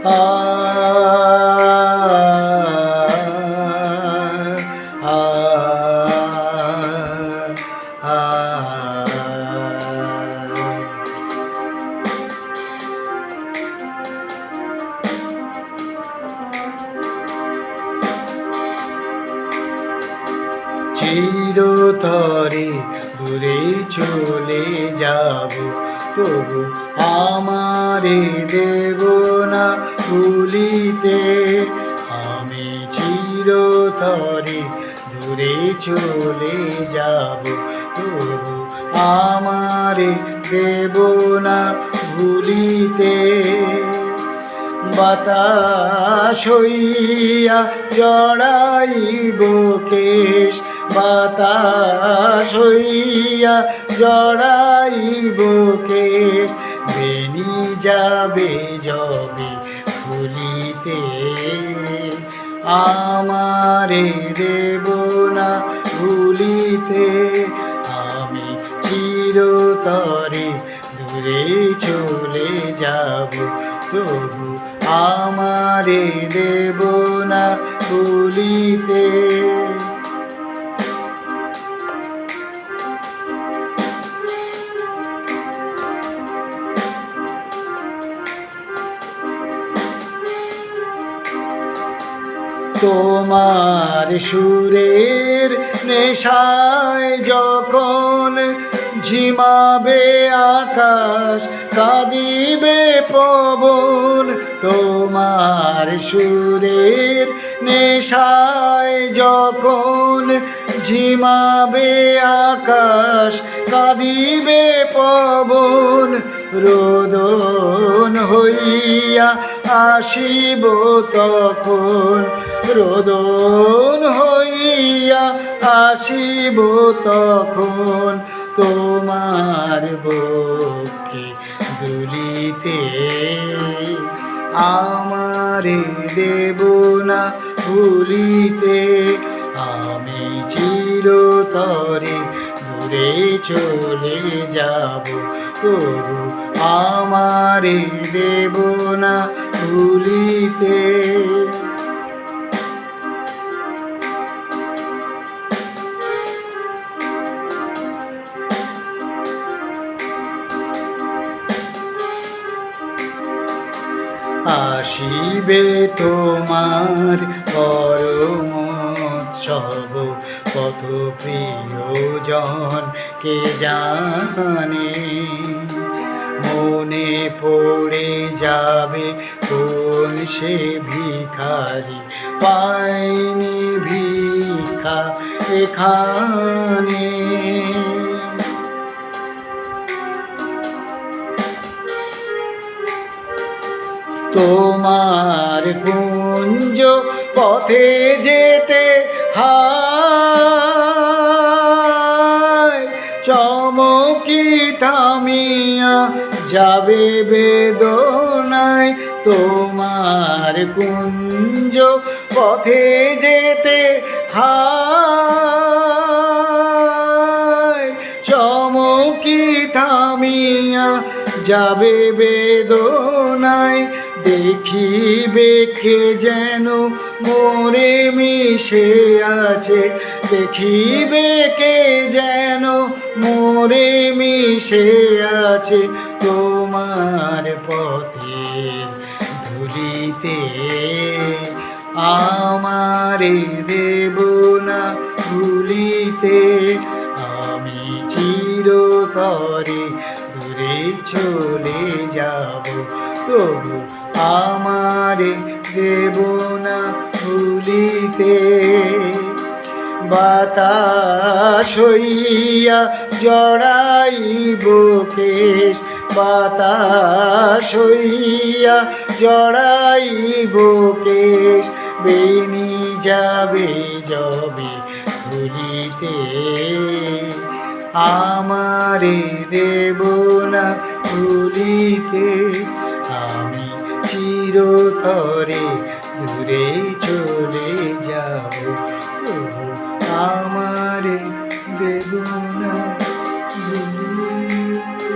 আ আ আ চিরতরে দূরে চলে যাব, তবু আমারে দেব না ভুলিতে। আমি চিরতরে দূরে চলে যাব, তবু আমারে দেব না ভুলিতে। বাতাস হইয়া জড়াইব কেশ, বাতাস হইয়া জড়াইব কেশ, বেনি যাবে যবে ফুলিতে। আমারে দেব না ভুলিতে। আমি চিরতরে দূরে চলে যাব, তবু আমারে দেব না ভুলিতে। তোমার সুরের নেশায় যখন ঝিমাবে আকাশ, কাঁদিবে পবন। তোমার সুরের নেশায় যখন ঝিমাবে আকাশ, কাঁদিবে পবন। রোদন হইয়া আসিব তখন, রোদন হইয়া আসিব তখন, তোমার বক্ষে দুলিতে। আমারে দেব না ভুলিতে। আমি চিরতরে দূরে চলে যাব, তবু আমারে দেব না ভুলিতে। আসিবে তোমার পরম উৎসব, কত প্রিয়জন কে জানে। মনে পড়ে যাবে কোন সে ভিখারি, পায়নি ভিক্ষা এখানে। তোমার কুঞ্জ পথে যেতে হায়, চমকি থামিয়া যাবে বেদনায়। তোমার কুঞ্জ পথে যেতে হায়, চমকি থামিয়া যাবে বেদনায়। দেখিবে কে যেন মোরে মিশে আছে, দেখিবে কে যেন মোরে মিশে আছে। তোমার পথের ধুলিতে আমারে দেব না ভুলিতে। আমি চিরতরে দূরে চলে যাব, তবু আমারে দেব না ভুলিতে। বাতাস হইয়া জড়াইব কেশ, বাতাস হইয়া জড়াইব কেশ, বেনি যাবে যবে ভুলিতে। আমারে দেব না ভুলিতে। আমি চিরতরে দূরে চলে যাব, তবু আমারে দেব না ভুলিতে।